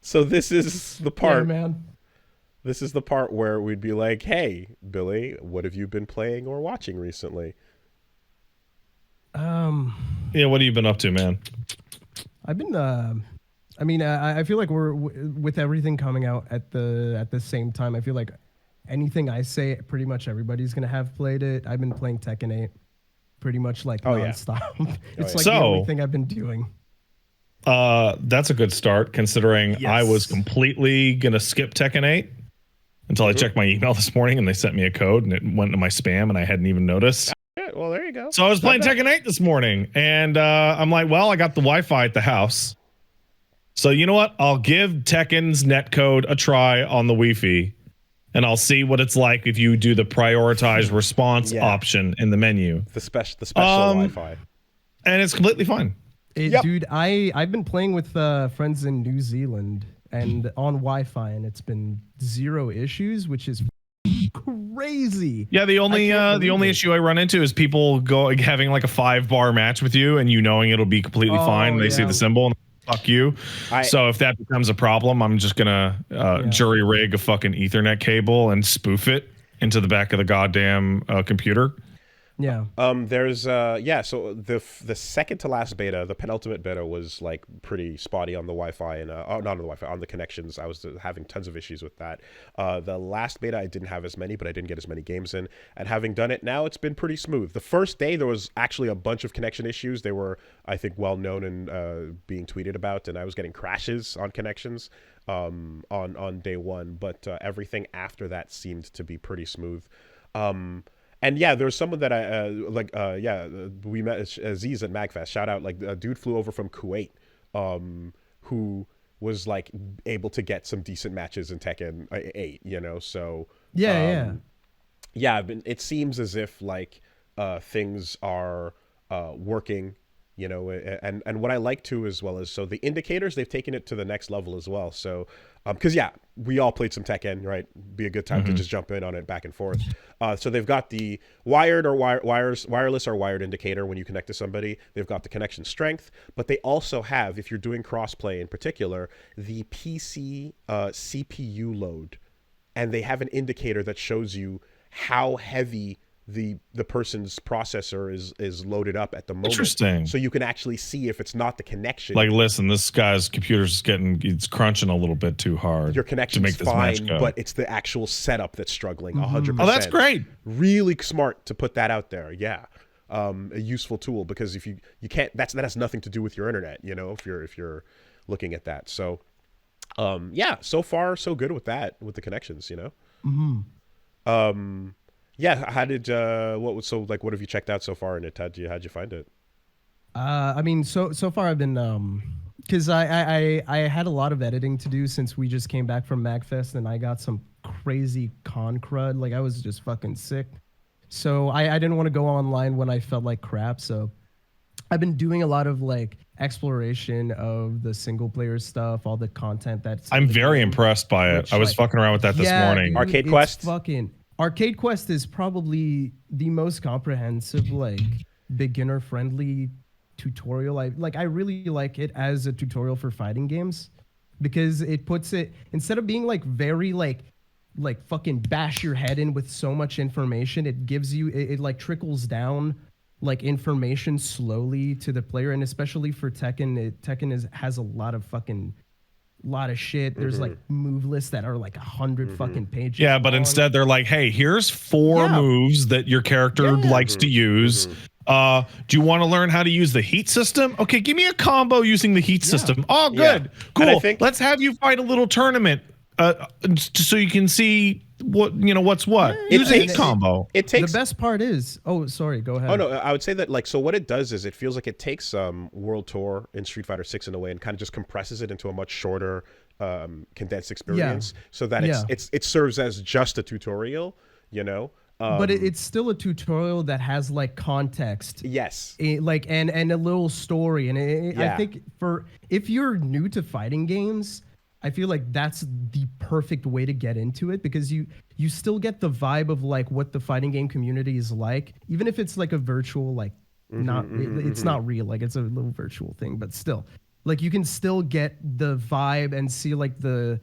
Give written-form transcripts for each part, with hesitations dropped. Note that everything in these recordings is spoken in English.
So this is the Yeah, part. man. This is the part where we'd be like, "Hey, Billy, what have you been playing or watching recently?" Um, Yeah, what have you been up to, man? I've been. I mean, I feel like with everything coming out at the same time. I feel like anything I say, pretty much everybody's gonna have played it. I've been playing Tekken 8 pretty much like Oh yeah. nonstop. It's yeah. like the only So, thing I've been doing. that's a good start considering I was Yes. completely gonna skip Tekken 8 until I checked my email this morning and they sent me a code and it went into my spam and I hadn't even noticed. Yeah, well, there you go. So I was Not playing bad. Tekken 8 this morning and I'm like, well, I got the Wi-Fi at the house. So you know what? I'll give Tekken's netcode a try on the Wi-Fi and I'll see what it's like if you do the prioritize response Yeah. option in the menu. The special Wi-Fi. And it's completely fine. Yep. Dude, I've been playing with friends in New Zealand and on Wi-Fi, and it's been zero issues, which is crazy. Yeah, the only issue I run into is people having like a 5-bar match with you and you knowing it'll be completely fine and they see yeah. the symbol and fuck you. So if that becomes a problem, I'm just gonna jury rig a fucking Ethernet cable and spoof it into the back of the goddamn computer. Yeah. There's so the second to last beta, the penultimate beta was like pretty spotty on the Wi-Fi and not on the Wi-Fi, on the connections. I was having tons of issues with that. The last beta I didn't have as many, but I didn't get as many games in. And having done it now, it's been pretty smooth. The first day there was actually a bunch of connection issues. They were, I think, well known and being tweeted about, and I was getting crashes on connections on day one. But everything after that seemed to be pretty smooth. And yeah, there's someone that I we met Aziz at MagFest. Shout out, like a dude flew over from Kuwait, who was like able to get some decent matches in Tekken 8. You know, so Yeah. it seems as if like things are working. You know, and what I like too as well is, so the indicators, they've taken it to the next level as well. So because we all played some Tekken, right? Be a good time to just jump in on it back and forth. So they've got the wired or wireless or wired indicator when you connect to somebody. They've got the connection strength, but they also have, if you're doing crossplay in particular, the PC CPU load, and they have an indicator that shows you how heavy the person's processor is loaded up at the moment. Interesting. So you can actually see if it's not the connection. Like, listen, this guy's computer's it's crunching a little bit too hard. Your connection's to make this fine, match go. but it's the actual setup that's struggling 100%. Oh, that's great. Really smart to put that out there. Yeah. A useful tool, because if you can't, that has nothing to do with your internet, you know, if you're looking at that. So so far so good with that, with the connections, you know. Yeah, how did what have you checked out so far in it? How'd you find it? I mean, so far I've been because I had a lot of editing to do since we just came back from MagFest, and I got some crazy con crud. Like, I was just fucking sick. So I didn't want to go online when I felt like crap. So I've been doing a lot of like exploration of the single player stuff, all the content that's. I'm very impressed by it. I was fucking around with that this morning. Dude, Arcade Quest? Arcade Quest is probably the most comprehensive, like beginner friendly tutorial. I really like it as a tutorial for fighting games, because it puts it, instead of being like very like fucking bash your head in with so much information, it gives you it like trickles down like information slowly to the player. And especially for Tekken, Tekken has a lot of shit. There's like move lists that are like 100 fucking pages. Yeah, but long. instead they're like, hey, here's 4 moves that your character likes to use. Do you want to learn how to use the heat system? Okay, give me a combo using the heat system. Oh, good. Cool. Let's have you fight a little tournament so you can see what's what. Use a heat combo. It takes, the best part is, sorry, go ahead. Oh no, I would say that, like, so what it does is it feels like it takes World Tour in Street Fighter 6 in a way and kind of just compresses it into a much shorter condensed experience, so that it serves as just a tutorial, you know. But it's still a tutorial that has like context. Yes. And a little story, and I think if you're new to fighting games, I feel like that's the perfect way to get into it, because you still get the vibe of like what the fighting game community is like, even if it's like a virtual, like it's not real, like it's a little virtual thing, but still like you can still get the vibe and see like the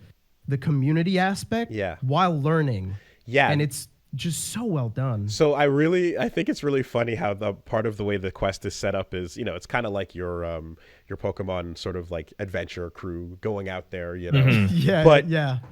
community aspect while learning. Yeah. And it's just so well done. So I think it's really funny how the part of the way the quest is set up is, it's kind of like your Pokemon sort of like adventure crew going out there,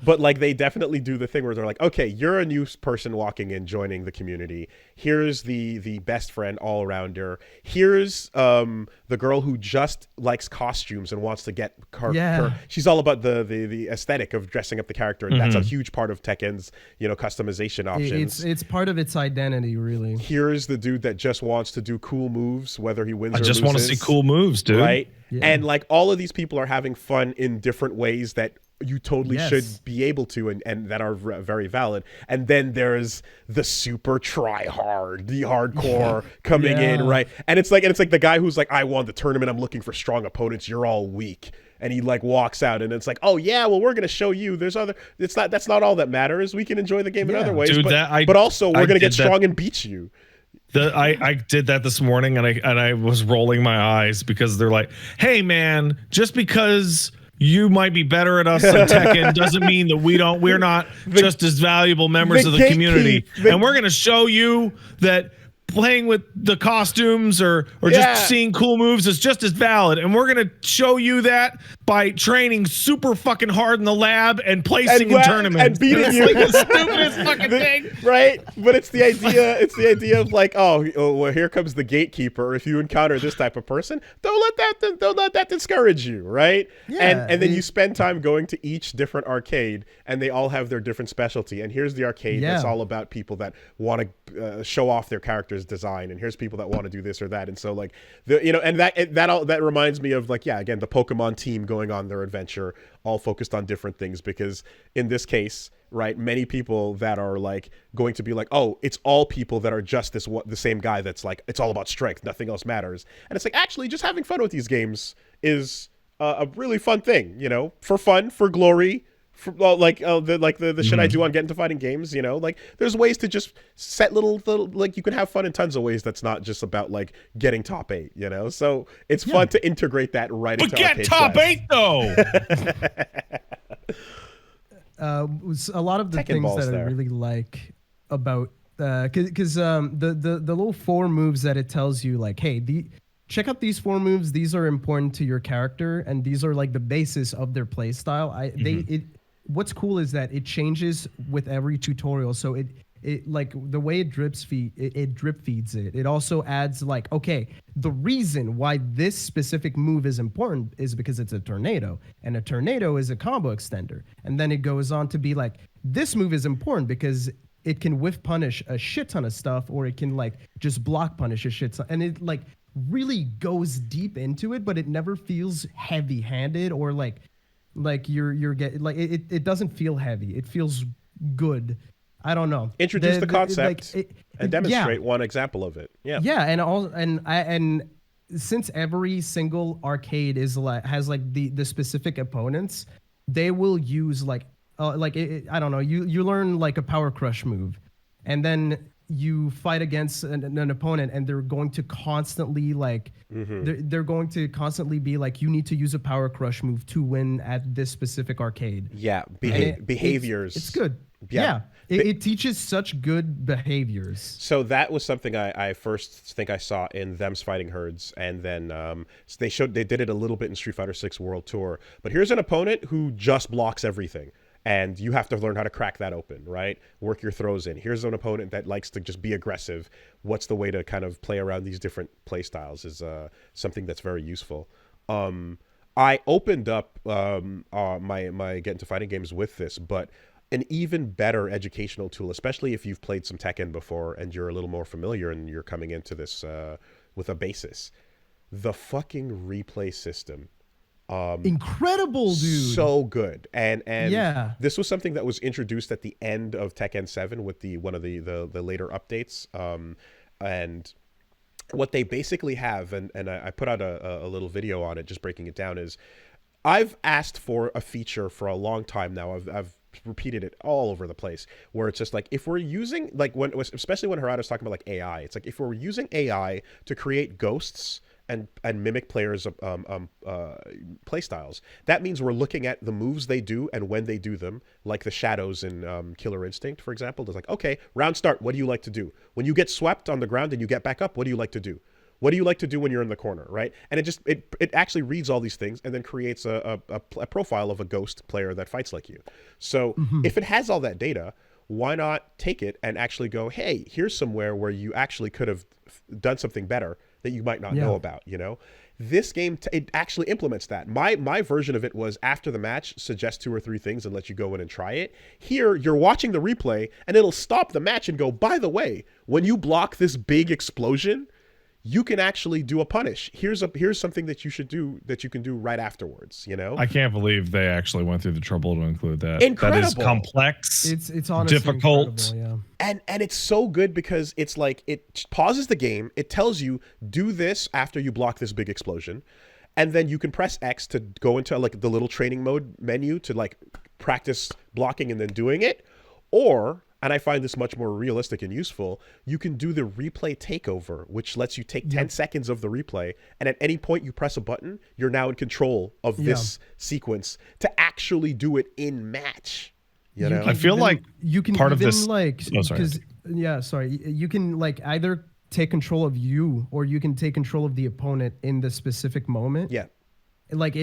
but like they definitely do the thing where they're like, okay, you're a new person walking in, joining the community. Here's the best friend all arounder. Here's the girl who just likes costumes and wants to get her she's all about the aesthetic of dressing up the character, and that's a huge part of Tekken's customization options. It's part of its identity, really. Here's the dude that just wants to do cool moves, whether he wins or loses. I just want to see cool moves, dude. Right? Yeah. And like all of these people are having fun in different ways that you totally should be able to, and that are very valid. And then there's the super try hard, the hardcore coming in, right? And it's like the guy who's like, I won the tournament, I'm looking for strong opponents, you're all weak. And he like walks out, and it's like, oh yeah, well we're gonna show you. That's not all that matters. We can enjoy the game in other ways, dude, but also we're gonna get strong and beat you. I did that this morning, and I was rolling my eyes because they're like, hey man, just because you might be better at us in Tekken doesn't mean that we're not just as valuable members of the community. And we're gonna show you that playing with the costumes or just seeing cool moves is just as valid, and we're gonna show you that by training super fucking hard in the lab and placing in tournaments and beating you. Like the stupidest fucking thing, right? But it's the idea. It's the idea of like, oh, well, here comes the gatekeeper. If you encounter this type of person, don't let that discourage you, right? Yeah, and then you spend time going to each different arcade, and they all have their different specialty. And here's the arcade that's all about people that want to show off their character's design, and here's people that want to do this or that. And so like and that reminds me of like, again, the Pokemon team going on their adventure, all focused on different things, because in this case, right, many people that are like going to be like, oh, it's all people that are just the same guy that's like, it's all about strength, nothing else matters. And it's like, actually just having fun with these games is a really fun thing, for fun, for glory, for the shit I do on Get Into Fighting Games, like there's ways to just set little like you can have fun in tons of ways that's not just about like getting top 8, so it's fun to integrate that right into get top Quest. 8 though. A lot of the Tekken things that there. I really like about because the little 4 moves that it tells you, like, hey, check out these 4 moves, these are important to your character, and these are like the basis of their play style. What's cool is that it changes with every tutorial, so it like the way it drip feeds it. It also adds like, okay, the reason why this specific move is important is because it's a tornado, and a tornado is a combo extender. And then it goes on to be like, this move is important because it can whiff punish a shit ton of stuff, or it can like just block punish a shit ton. And it like really goes deep into it, but it never feels heavy-handed or like you're getting like it doesn't feel heavy. It feels good. I don't know. Introduce the concept and demonstrate one example of it. Yeah, and since every single arcade has like the specific opponents, they will use like I don't know. You learn like a power crush move, and then you fight against an opponent, and they're going to constantly like they're going to constantly be like, you need to use a power crush move to win at this specific arcade. Yeah, behaviors. It's good. Yeah. It teaches such good behaviors. So that was something I first think I saw in Them's Fighting Herds, and then they did it a little bit in Street Fighter 6 World Tour. But here's an opponent who just blocks everything, and you have to learn how to crack that open, right? Work your throws in. Here's an opponent that likes to just be aggressive. What's the way to kind of play around these different play styles is something that's very useful. I opened up my Get Into Fighting Games with this, but an even better educational tool, especially if you've played some Tekken before and you're a little more familiar and you're coming into this with a basis. The fucking replay system. Incredible, dude. So good. And this was something that was introduced at the end of Tekken 7 with one of the later updates. And what they basically have, and I put out a little video on it just breaking it down, is I've asked for a feature for a long time now. I've repeated it all over the place, where it's just like, if we're using, like, especially when Harada's talking about like AI, it's like, if we're using AI to create ghosts and mimic players' play styles. That means we're looking at the moves they do and when they do them, like the shadows in Killer Instinct, for example. There's like, okay, round start, what do you like to do? When you get swept on the ground and you get back up, what do you like to do? What do you like to do when you're in the corner, right? And it actually reads all these things and then creates a profile of a ghost player that fights like you. So if it has all that data, why not take it and actually go, hey, here's somewhere where you actually could have done something better that you might not know about, you know? This game, it actually implements that. My version of it was after the match, suggest 2 or 3 things and let you go in and try it. Here, you're watching the replay and it'll stop the match and go, by the way, when you block this big explosion, you can actually do a punish. Here's something that you should do that you can do right afterwards, you know? I can't believe they actually went through the trouble to include that. Incredible. That is complex. It's honestly difficult. Yeah. And it's so good because it's like it pauses the game, it tells you do this after you block this big explosion, and then you can press X to go into like the little training mode menu to like practice blocking and then doing it, or and I find this much more realistic and useful, you can do the replay takeover, which lets you take 10 seconds of the replay, and at any point you press a button, you're now in control of this sequence to actually do it in match. You know? I feel like you can part even of this, like sorry. you can like either take control of you or you can take control of the opponent in the specific moment. Yeah. Like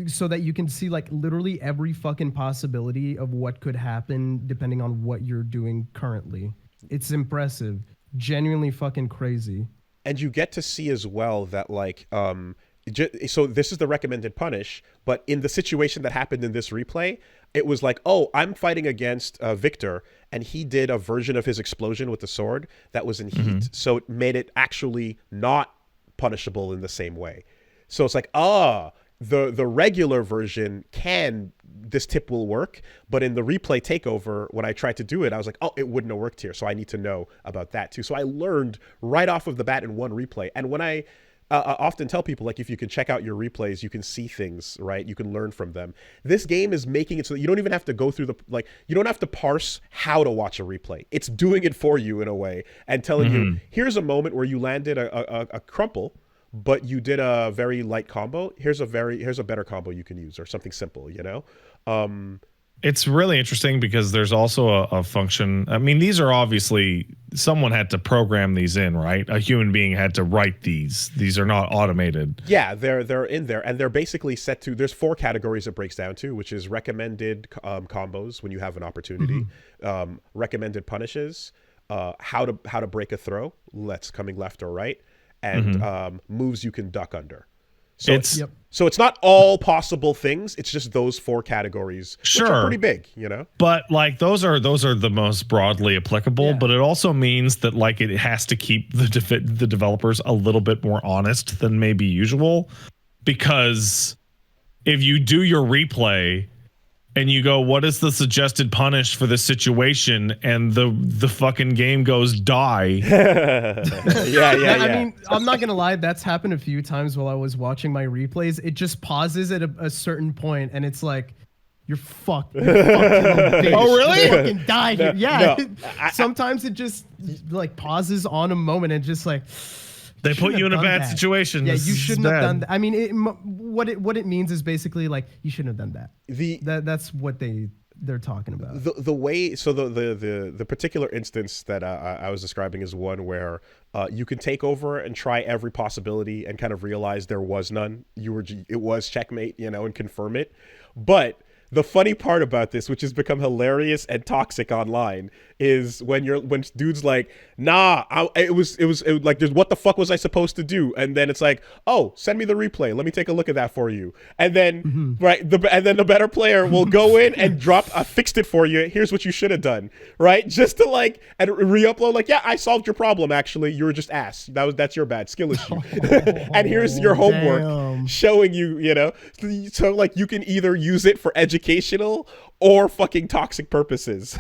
so that you can see like literally every fucking possibility of what could happen depending on what you're doing currently. It's impressive, genuinely fucking crazy. And you get to see as well that like so this is the recommended punish, but in the situation that happened in this replay, it was like, oh, I'm fighting against Victor, and he did a version of his explosion with the sword that was in heat, so it made it actually not punishable in the same way. So it's like, the regular version this tip will work, but in the replay takeover, when I tried to do it, I was like, oh, it wouldn't have worked here. So I need to know about that too. So I learned right off of the bat in one replay. And when I often tell people, like, if you can check out your replays, you can see things, right? You can learn from them. This game is making it so that you don't even have to go through you don't have to parse how to watch a replay. It's doing it for you in a way and telling you, here's a moment where you landed a crumple, but you did a very light combo. Here's a better combo you can use, or something simple, you know? It's really interesting because there's also a function. I mean, these are obviously, someone had to program these in, right? A human being had to write these. These are not automated. Yeah, they're in there, and they're basically set to, there's 4 categories it breaks down to, which is recommended combos when you have an opportunity, recommended punishes, how to break a throw, coming left or right, and moves you can duck under. So it's not all possible things. It's just those 4 categories, which are pretty big, you know. But like those are the most broadly applicable. Yeah. But it also means that like it has to keep the developers a little bit more honest than maybe usual, because if you do your replay and you go, what is the suggested punish for this situation? And the fucking game goes die. Yeah. I mean, I'm not going to lie. That's happened a few times while I was watching my replays. It just pauses at a certain point and it's like, you're fucked. Oh, really? You fucking die here. Yeah. No, sometimes it just like pauses on a moment and just like, they put you in a bad situation. Yeah, you shouldn't have done that. I mean, what it means is basically like you shouldn't have done that. That's what they're talking about. The way, so the particular instance that I was describing is one where you can take over and try every possibility and kind of realize there was none. It was checkmate, you know, and confirm it. But the funny part about this, which has become hilarious and toxic online, is when dude's like, nah, it was like, what the fuck was I supposed to do? And then it's like, oh, send me the replay. Let me take a look at that for you. And then and then the better player will go in and drop, I fixed it for you. Here's what you should have done, right? Just to like and re-upload, like, yeah, I solved your problem. Actually, you were just ass. That's your bad skill issue. And here's your homework showing you, you know. So like you can either use it for educational or fucking toxic purposes.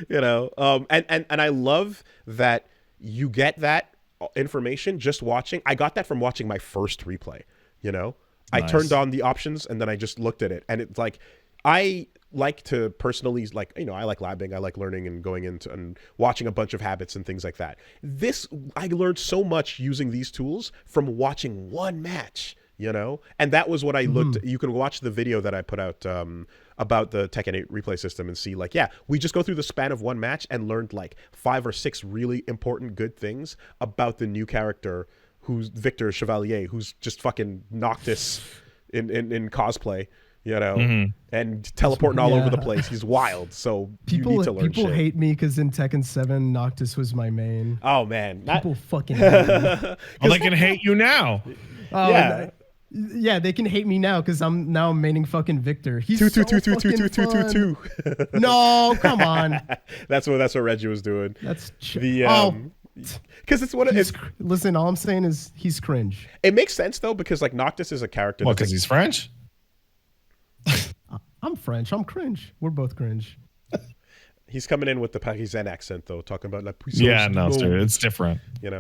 You know, and I love that you get that information just watching. I got that from watching my first replay, you know. Nice. I turned on the options and then I just looked at it, and it's like I like to personally, like, you know, I like labbing, I like learning and going into and watching a bunch of habits and things like that. This, I learned so much using these tools from watching one match, you know? And that was what I looked, you can watch the video that I put out about the Tekken 8 replay system and see, like, yeah, we just go through the span of one match and learned like 5 or 6 really important good things about the new character who's Victor Chevalier, who's just fucking Noctis in cosplay, you know, and teleporting all over the place. He's wild. So you need to learn people shit. hate me because in Tekken 7, Noctis was my main. Oh man, people fucking hate me. Well, they can hate you now. Oh, yeah. Yeah, they can hate me now because I'm now maining fucking Victor. He's two. No, come on. That's what Reggie was doing. That's because it's what it is. Listen, all I'm saying is he's cringe. It makes sense though, because like Noctis is a character. What? Because he's French. I'm French. I'm cringe. We're both cringe. He's coming in with the Parisian accent though, talking about la puissance. Yeah, no, sir, it's different. You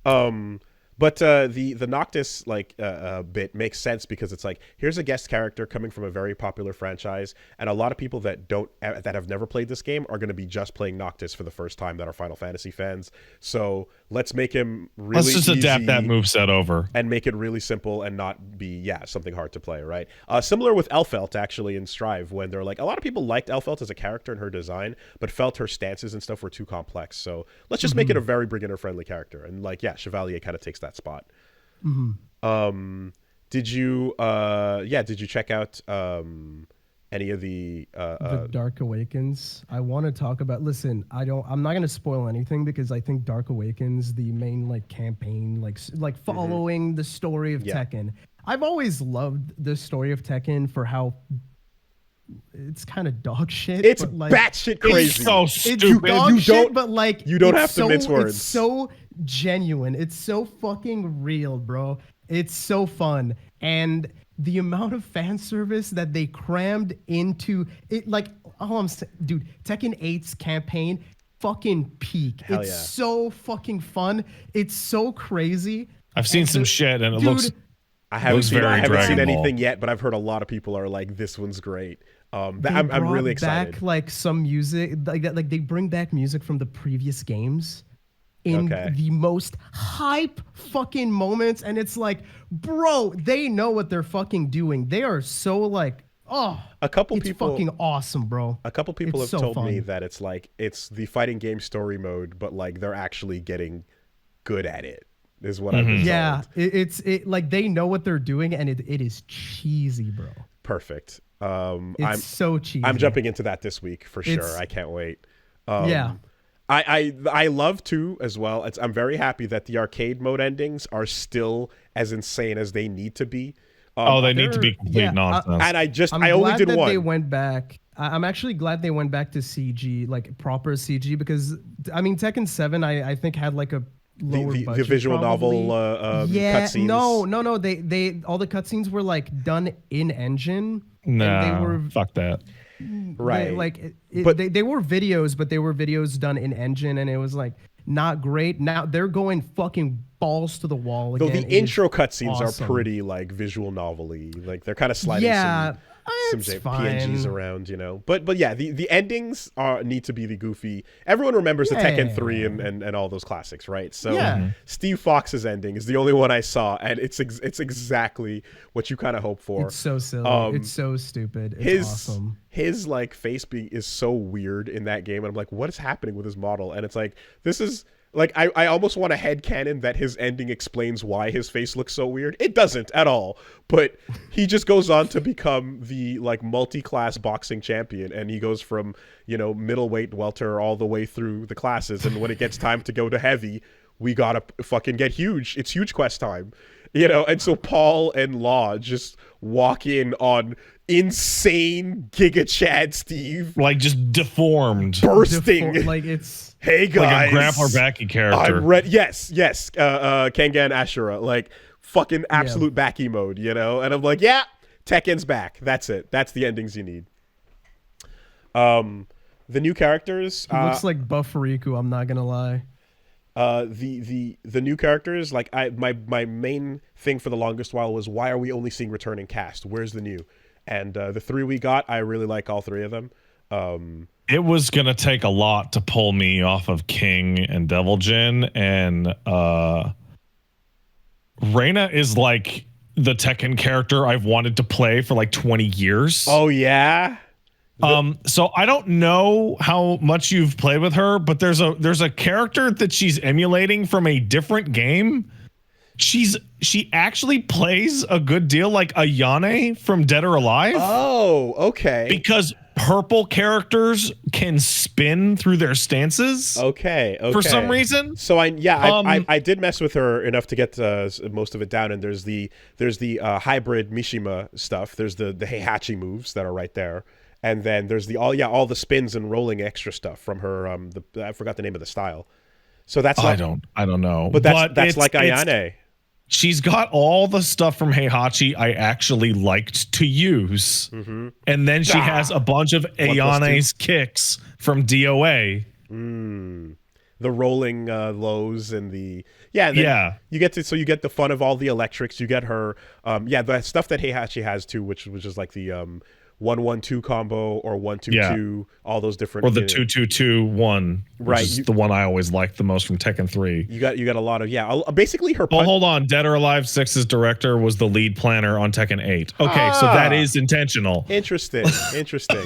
know. But the Noctis like bit makes sense because it's like, here's a guest character coming from a very popular franchise, and a lot of people that have never played this game are going to be just playing Noctis for the first time that are Final Fantasy fans. So let's make him really Let's just adapt that moveset over and make it really simple and not be something hard to play, right? Similar with Elphelt actually in Strive, when they're like, a lot of people liked Elphelt as a character and her design, but felt her stances and stuff were too complex. So let's just make it a very beginner friendly character, and like Chevalier kind of takes that spot. Did you check out any of the Dark Awakens? I want to talk about. Listen, I'm not going to spoil anything because I think Dark Awakens, the main like campaign, like following the story of Tekken. I've always loved the story of Tekken for how it's kind of dog shit. It's but, like, batshit crazy. It's so stupid. Dog shit, but like you don't have to mince words. It's so genuine. It's so fucking real, bro. It's so fun. And the amount of fan service that they crammed into it, like, all I'm saying, dude, Tekken 8's campaign, fucking peak. Hell it's so fucking fun. It's so crazy. I've seen some shit and it dude, looks. I haven't seen Dragon anything Ball. yet, but I've heard a lot of people are like, this one's great. I'm really excited. Back like some music, like that, like they bring back music from the previous games in the most hype fucking moments, and it's like, bro, they know what they're fucking doing. They are so like, a couple it's people fucking awesome, bro. A couple people It's have so told fun. me that it's like, it's the fighting game story mode, but like they're actually getting good at it. Is what I've been told. Yeah, it's like they know what they're doing, and it is cheesy, bro. Perfect. It's so cheesy. I'm jumping into that this week for sure. It's- I can't wait. Yeah. I love too as well. I'm very happy that the arcade mode endings are still as insane as they need to be. They need to be complete nonsense. And I I'm only glad did that one. they went back. I'm actually glad they went back to CG, like proper CG, because I mean Tekken 7 I think had like a lower the budget, visual probably. novel yeah, cutscenes. no. They all the cutscenes were like done in engine. No, and they were fuck that. Right. They were videos, but they were videos done in engine, and it was like not great. Now they're going fucking balls to the wall again. Though the intro cutscenes awesome. are pretty like visual novel-y. Like they're kind of sliding some it's PNGs fine. around, you know. But yeah, the endings need to be the goofy. Everyone remembers the Tekken 3 and all those classics, right? So Steve Fox's ending is the only one I saw, and it's exactly what you kind of hope for. It's so silly. It's so stupid. It's awesome. His like face is so weird in that game, and I'm like, what is happening with his model? And it's like, this is like, I almost want a headcanon that his ending explains why his face looks so weird. It doesn't at all, but he just goes on to become the like multi-class boxing champion, and he goes from, you know, middleweight, welter all the way through the classes, and when it gets time to go to heavy, we gotta fucking get huge. It's huge quest time, you know. And so Paul and Law just walk in on insane Giga Chad Steve, like just deformed, bursting, like it's. Hey guys, like a Grandpa Backy character. I'm ready. Yes. Kengan Ashura, like fucking absolute backy mode, you know. And I'm like, yeah, Tekken's back. That's it. That's the endings you need. The new characters. He looks like Buff Riku, I'm not gonna lie. The new characters, like my main thing for the longest while was, why are we only seeing returning cast? Where's the new? And the 3 we got, I really like all 3 of them. It was gonna take a lot to pull me off of King and Devil Jin, and Reina is like the Tekken character I've wanted to play for like 20 years. Oh yeah. So I don't know how much you've played with her, but there's a character that she's emulating from a different game. She actually plays a good deal like Ayane from Dead or Alive. Oh, okay. Because purple characters can spin through their stances. Okay. For some reason. So I did mess with her enough to get most of it down. And there's the hybrid Mishima stuff. There's the Heihachi moves that are right there. And then there's all the spins and rolling extra stuff from her. I forgot the name of the style. So that's I don't know. But that's like Ayane. She's got all the stuff from Heihachi I actually liked to use. Mm-hmm. And then she has a bunch of Ayane's kicks from DOA. The rolling lows and the you get the fun of all the electrics. You get her the stuff that Heihachi has too, which is like the 1-1-2 combo or 1-2-2, all those different, or the 2-2-2-1, right? Which is the one I always liked the most from Tekken 3. You got a lot of basically her. Well, hold on, Dead or Alive 6's director was the lead planner on Tekken 8. Okay, so that is intentional. Interesting.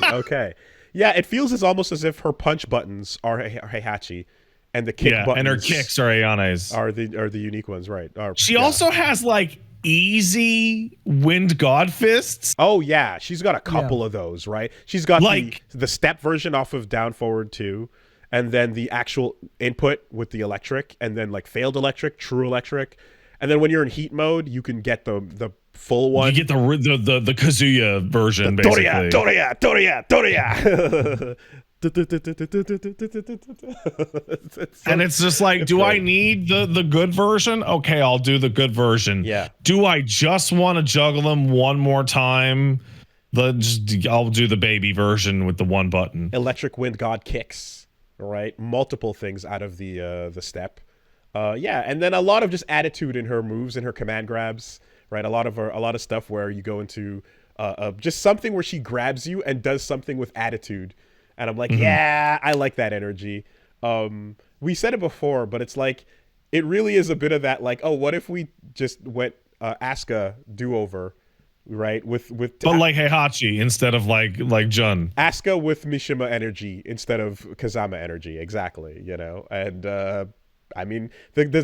Okay, yeah, it feels almost as if her punch buttons are Heihachi, and the kick buttons and her kicks are Ayane's. Are the unique ones, right? She also has like easy wind god fists. Oh yeah, she's got a couple of those, right? She's got like the step version off of Down Forward 2, and then the actual input with the electric, and then like failed electric, true electric, and then when you're in heat mode, you can get the full one. You get the Kazuya version, basically. Toria. And it's just like, do I need the good version? Okay, I'll do the good version. Yeah. Do I just want to juggle them one more time? I'll do the baby version with the one button. Electric Wind God kicks, right? Multiple things out of the step. And then a lot of just attitude in her moves and her command grabs, right? A lot of stuff where you go into just something where she grabs you and does something with attitude. And I'm like, yeah, I like that energy. We said it before, but it's like, it really is a bit of that, like, oh, what if we just went Asuka do-over, right? But like Heihachi instead of like Jun. Asuka with Mishima energy instead of Kazama energy, exactly, you know? And I mean,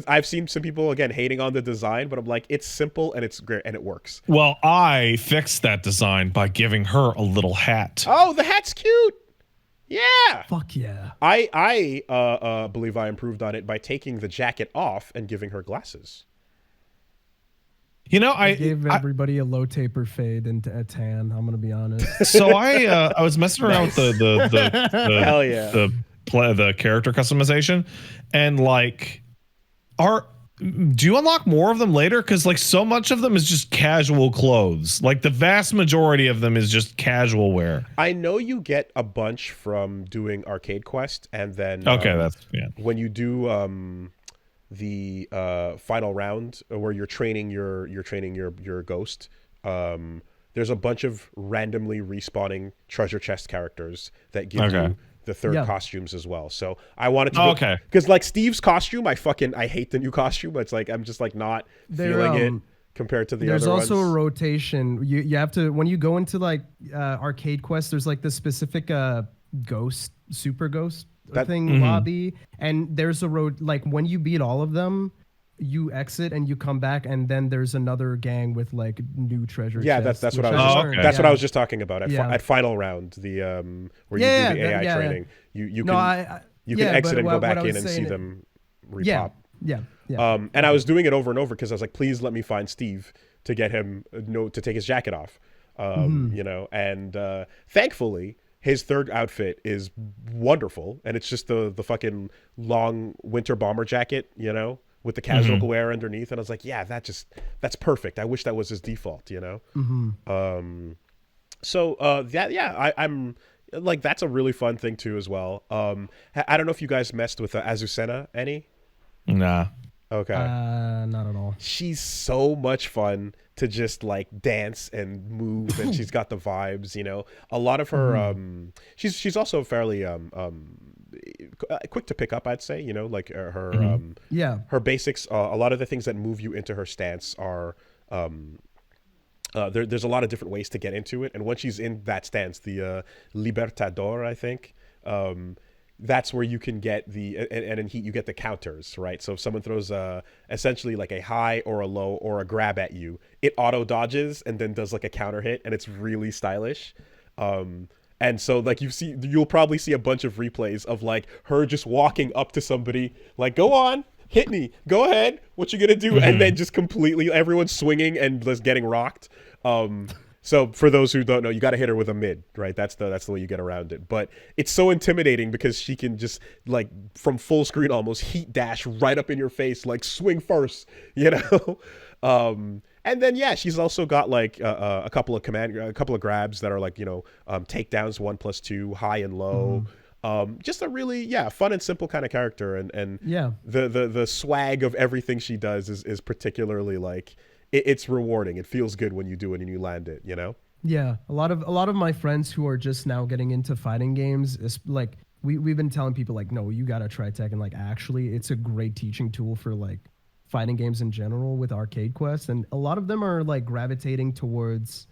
I've seen some people, again, hating on the design, but I'm like, it's simple and it's great and it works. Well, I fixed that design by giving her a little hat. Oh, the hat's cute! Yeah. Fuck yeah. I believe I improved on it by taking the jacket off and giving her glasses. You know, I gave everybody a low taper fade into a tan. I'm gonna be honest. So I was messing around with the hell yeah, the character customization, and like, do you unlock more of them later? Because like so much of them is just casual clothes. Like the vast majority of them is just casual wear. I know you get a bunch from doing Arcade Quest, and then when you do the final round where you're training your ghost. There's a bunch of randomly respawning treasure chest characters that give you the third costumes as well. So I wanted to because like Steve's costume, I hate the new costume. It's like I'm just like not feeling it compared to the other ones. There's also a rotation. You have to, when you go into like Arcade Quest, there's like the specific super ghost lobby, and there's a road like when you beat all of them, you exit and you come back, and then there's another gang with like new treasure chests. That's what I was just talking about at final round, the where you do the AI training. You can exit and go back in and see them repop. And I was doing it over and over because I was like, please let me find Steve to get him to take his jacket off. You know, and thankfully his third outfit is wonderful, and it's just the fucking long winter bomber jacket, you know, with the casual wear underneath. And I was like, yeah, that's perfect. I wish that was his default, you know? I'm like, that's a really fun thing too as well. I don't know if you guys messed with Azucena any? Nah. Okay. Not at all. She's so much fun to just like dance and move, and she's got the vibes, you know. A lot of her she's also fairly quick to pick up, I'd say, you know, like her her basics, a lot of the things that move you into her stance are there's a lot of different ways to get into it, and once she's in that stance, the Libertador, I think, that's where you can get the and in Heat you get the counters, right? So if someone throws essentially like a high or a low or a grab at you, it auto dodges and then does like a counter hit, and it's really stylish. And so like you'll probably see a bunch of replays of like her just walking up to somebody like, go on, hit me, go ahead, what you gonna do? And then just completely everyone's swinging and just getting rocked. So for those who don't know, you got to hit her with a mid, right? That's the way you get around it. But it's so intimidating because she can just like from full screen almost heat dash right up in your face, like swing first, you know. And then she's also got like a couple of grabs that are like, you know, takedowns 1+2, high and low. Just a really fun and simple kind of character, and the swag of everything she does is particularly like. It's rewarding. It feels good when you do it and you land it, you know? Yeah. A lot of my friends who are just now getting into fighting games is like we've been telling people like, no, you gotta try Tekken. Like actually it's a great teaching tool for like fighting games in general with arcade quests. And a lot of them are like gravitating towards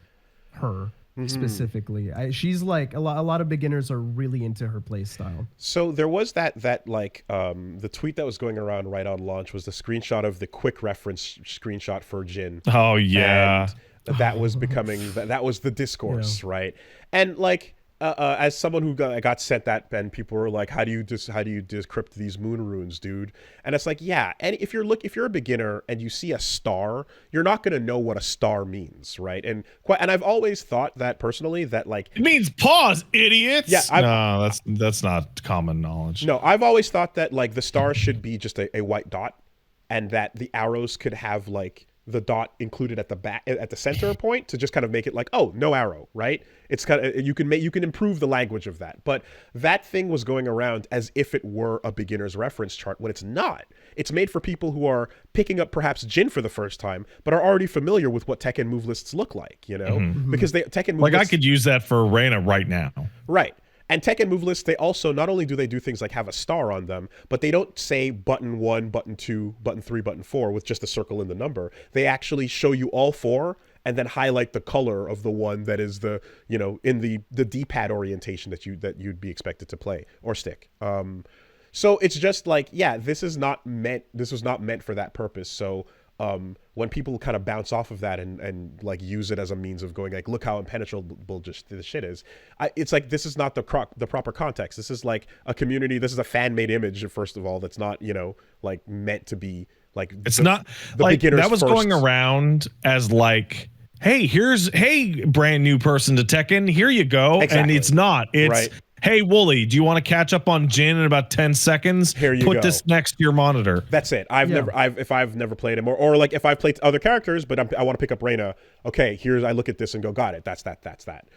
her. Specifically, she's like a lot of beginners are really into her play style. So there was that like the tweet that was going around right on launch was the screenshot of the quick reference screenshot for Jin. Oh yeah, and that was becoming that was the discourse, right? And like as someone who got sent that, and people were like, how do you decrypt these moon runes, dude? And it's like, and if you're a beginner and you see a star, you're not going to know what a star means, right? And I've always thought that personally, that like it means pause, idiots. Yeah, no, that's not common knowledge. No, I've always thought that like the star should be just a white dot, and that the arrows could have like the dot included at the back at the center point to just kind of make it like, oh, no arrow, right? It's kind of you can improve the language of that. But that thing was going around as if it were a beginner's reference chart when it's not. It's made for people who are picking up perhaps Jin for the first time, but are already familiar with what Tekken move lists look like, you know? Because Tekken move lists, I could use that for Reina right now. Right. And Tekken move lists, they also, not only do they do things like have a star on them, but they don't say button 1, button 2, button 3, button 4 with just a circle in the number. They actually show you all 4 and then highlight the color of the one that is the, you know, in the D-pad orientation that you'd be expected to play or stick. So it's just like, this was not meant for that purpose. So when people kind of bounce off of that and like use it as a means of going like, look how impenetrable just the shit is, it's like, this is not the proper context. This is like a community. This is a fan-made image, first of all, that's not, you know, like meant to be like, it's not the like that was first. Going around as like, hey, brand new person to Tekken, here you go. Exactly. And it's not, it's right. Hey, Woolie, do you want to catch up on Jin in about 10 seconds? Here you go. Put this next to your monitor. That's it. If I've never played him, or like if I've played other characters, but I want to pick up Reina. Okay, I look at this and go, got it. That's that.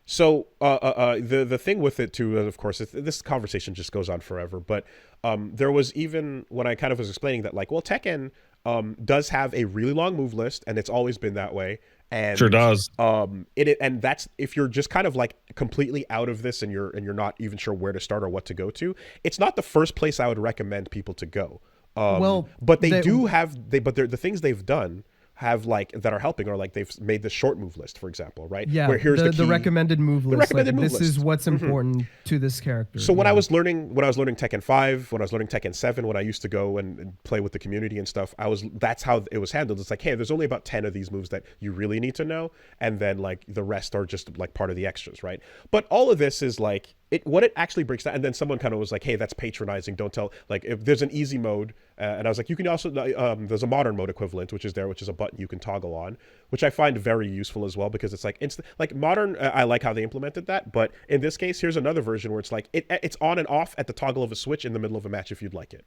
So the thing with it too, of course, this conversation just goes on forever. But there was even when I kind of was explaining that, like, well, Tekken does have a really long move list, and it's always been that way. And sure does. And that's if you're just kind of like completely out of this and you're not even sure where to start or what to go to, it's not the first place I would recommend people to go. But the things they've done have like that are helping, or like they've made the short move list, for example, right? Yeah, where here's the recommended move list. This is what's important to this character. So when I was learning Tekken 5, when I was learning Tekken 7, when I used to go and play with the community and stuff, that's how it was handled. It's like, hey, there's only about 10 of these moves that you really need to know, and then like the rest are just like part of the extras, right? But all of this is like what it actually breaks down. And then someone kind of was like, hey, that's patronizing. Don't tell, like, if there's an easy mode, and I was like, you can also there's a modern mode equivalent, which is a button you can toggle on, which I find very useful as well, because it's like like modern, I like how they implemented that, but in this case, here's another version where it's like it's on and off at the toggle of a switch in the middle of a match if you'd like it.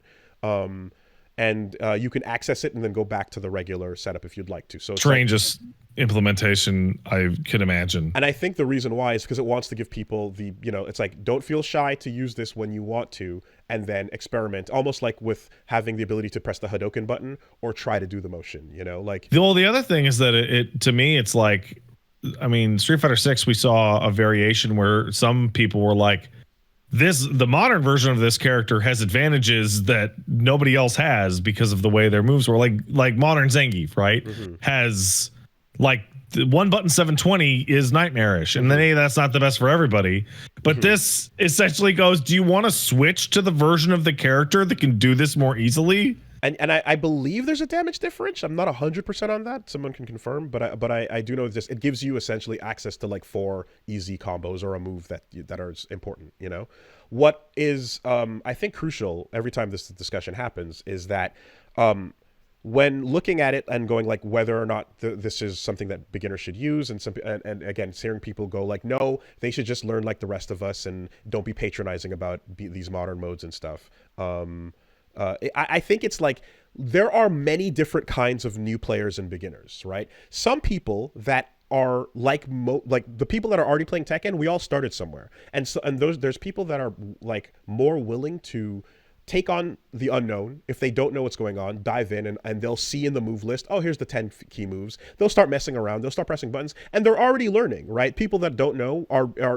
And you can access it and then go back to the regular setup if you'd like to. So strangest implementation I could imagine. And I think the reason why is because it wants to give people the, you know, it's like, don't feel shy to use this when you want to, and then experiment, almost like with having the ability to press the Hadoken button or try to do the motion, you know, like. Well, the other thing is that it to me, it's like, I mean, Street Fighter 6, we saw a variation where some people were like, the modern version of this character has advantages that nobody else has because of the way their moves were. Like modern Zangief, right? Has like the one button 720 is nightmarish, and then that's not the best for everybody. But this essentially goes, do you want to switch to the version of the character that can do this more easily? And I believe there's a damage difference. I'm not 100% on that. Someone can confirm, but I do know this. It gives you essentially access to like 4 easy combos or a move that are important. You know, what is I think crucial every time this discussion happens is that when looking at it and going like whether or not this is something that beginners should use, and again hearing people go like, no, they should just learn like the rest of us and don't be patronizing about these modern modes and stuff. I think it's like there are many different kinds of new players and beginners, right? Some people that are like the people that are already playing Tekken, we all started somewhere, and there's people that are like more willing to take on the unknown. If they don't know what's going on, dive in and they'll see in the move list, oh, here's the 10 key moves. They'll start messing around, they'll start pressing buttons, and they're already learning, right? People that don't know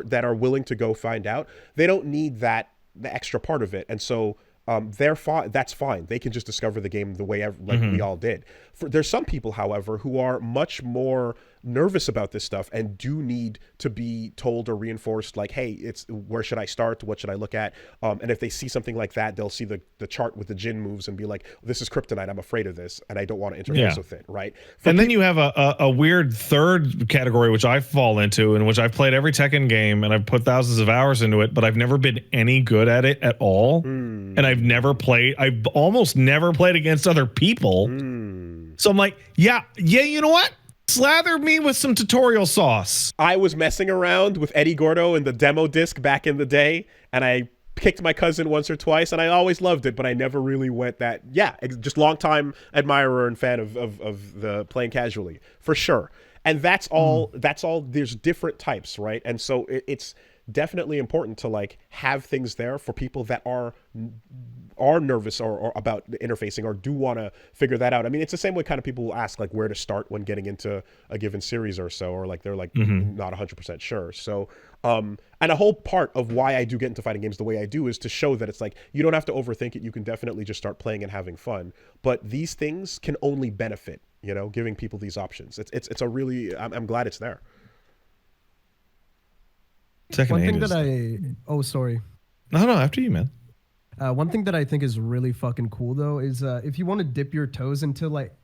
that are willing to go find out, they don't need the extra part of it, and so that's fine. They can just discover the game the way we all did. There's some people, however, who are much more nervous about this stuff and do need to be told or reinforced, like, hey, where should I start? What should I look at? And if they see something like that, they'll see the chart with the Jin moves and be like, this is kryptonite. I'm afraid of this, and I don't want to interface with it, right? Then you have a weird third category, which I fall into, in which I've played every Tekken game and I've put thousands of hours into it, but I've never been any good at it at all. And I've almost never played against other people. So I'm like, yeah, you know what? Slather me with some tutorial sauce. I was messing around with Eddie Gordo in the demo disc back in the day, and I kicked my cousin once or twice, and I always loved it, but I never really went that. Yeah, just long time admirer and fan of the playing casually, for sure. And that's all. That's all. There's different types, right? And so it's definitely important to like have things there for people that are nervous or about interfacing or do want to figure that out. I mean, it's the same way kind of people will ask like where to start when getting into a given series or so, or like they're like not 100% sure. So and a whole part of why I do get into fighting games the way I do is to show that it's like you don't have to overthink it. You can definitely just start playing and having fun, but these things can only benefit, you know, giving people these options. It's a really, I'm glad it's there. One thing that sorry. No, after you, man. One thing that I think is really fucking cool though is if you want to dip your toes into like,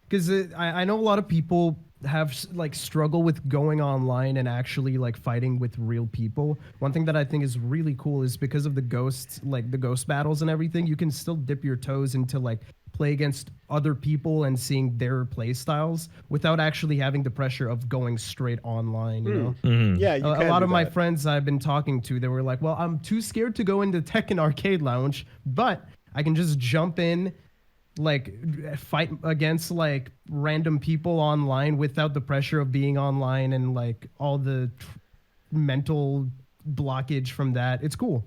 because I know a lot of people have like struggle with going online and actually like fighting with real people. One thing that I think is really cool is because of the ghosts, like the ghost battles and everything, you can still dip your toes into like play against other people and seeing their play styles without actually having the pressure of going straight online, you know? Yeah, a lot of my friends I've been talking to, they were like, well, I'm too scared to go into Tekken Arcade Lounge, but I can just jump in, like fight against like random people online without the pressure of being online and like all the mental blockage from that. It's cool.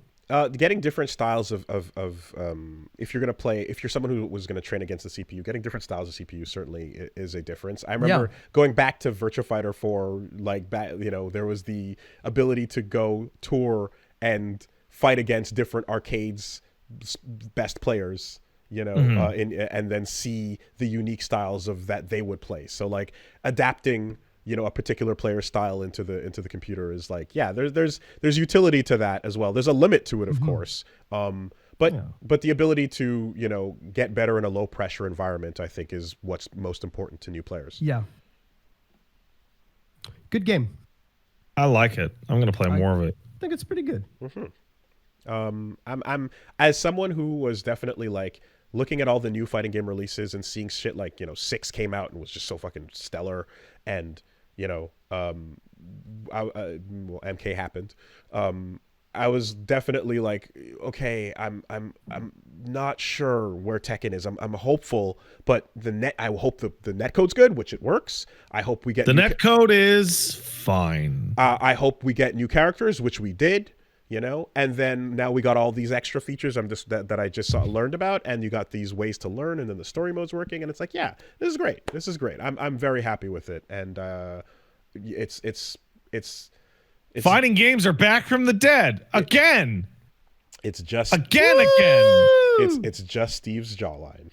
Getting different styles of if you're going to play, if you're someone who was going to train against the CPU, getting different styles of CPU certainly is a difference. I remember going back to Virtua Fighter 4, like, you know, there was the ability to go tour and fight against different arcades' best players, you know, and then see the unique styles of that they would play. So like adapting, you know, a particular player style into the computer is like, yeah, there's utility to that as well. There's a limit to it, of course. But the ability to, you know, get better in a low pressure environment, I think, is what's most important to new players. Yeah. Good game. I like it. I'm going to play more of it. I think it's pretty good. I'm as someone who was definitely like looking at all the new fighting game releases and seeing shit like, you know, 6 came out and was just so fucking stellar, and you know, MK happened. I was definitely like, okay, I'm not sure where Tekken is. I'm hopeful, but I hope the netcode's good, which it works. I hope we get the netcode is fine. I hope we get new characters, which we did. you know. And then now we got all these extra features that I just learned about, and you got these ways to learn, and then the story mode's working, and it's like, yeah, this is great. I'm very happy with it, and it's fighting games are back from the dead again. It's just again. It's just Steve's jawline.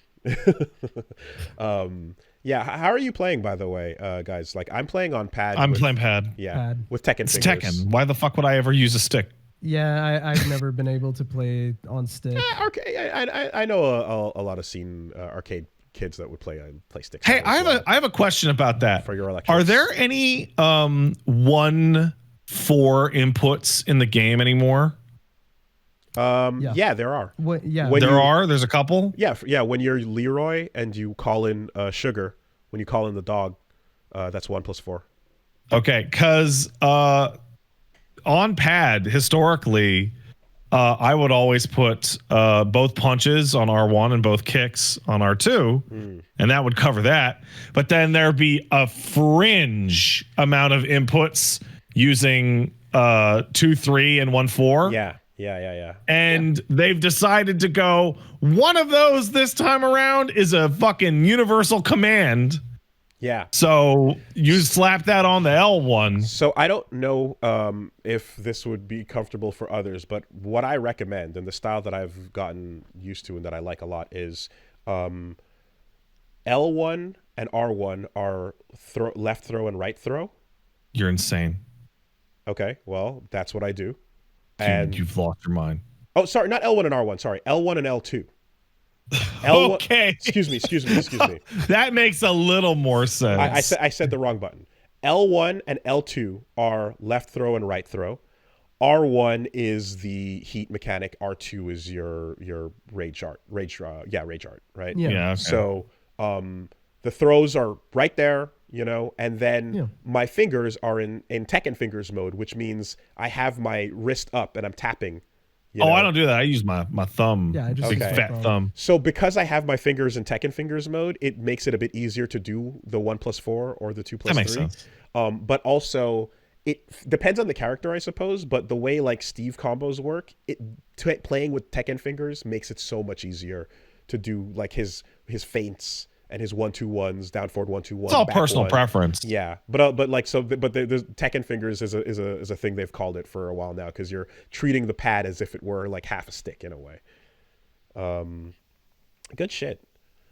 Yeah, how are you playing, by the way, guys? Like, I'm playing on pad. I'm playing pad. Yeah, pad. With Tekken It's fingers. Tekken. Why the fuck would I ever use a stick? Yeah, I've never been able to play on stick. I know a lot of arcade kids that would play sticks. Hey, I have a question about that. For your electrics. Are there any 1-4 inputs in the game anymore? Yeah, there are. There's a couple. Yeah. When you're Leroy and you call in Sugar, when you call in the dog, that's 1+4. Okay, because on pad historically, I would always put both punches on R1 and both kicks on R2, and that would cover that. But then there'd be a fringe amount of inputs using 2-3 and 1-4. Yeah. And they've decided to go, one of those this time around is a fucking universal command. Yeah. So you slap that on the L1. So I don't know if this would be comfortable for others, but what I recommend and the style that I've gotten used to and that I like a lot is L1 and R1 are left throw and right throw. You're insane. Okay, well, that's what I do. You've lost your mind. Oh, sorry, not L1 and R1. Sorry, L1 and L2. Okay. Excuse me. That makes a little more sense. I said the wrong button. L1 and L2 are left throw and right throw. R1 is the heat mechanic. R2 is your rage art, right? Yeah. Okay. So the throws are right there, you know, and then my fingers are in Tekken fingers mode, which means I have my wrist up and I'm tapping. I don't do that. I use my thumb. Yeah, I just big fat thumb. So because I have my fingers in Tekken fingers mode, it makes it a bit easier to do the 1+4 or the 2+3. That makes sense. But also it depends on the character, I suppose. But the way like Steve combos work, playing with Tekken fingers makes it so much easier to do like his feints and his 1-2-1s, down forward 1-2-1. It's all personal preference. Yeah, but the Tekken fingers is a thing they've called it for a while now because you're treating the pad as if it were like half a stick in a way. Good shit.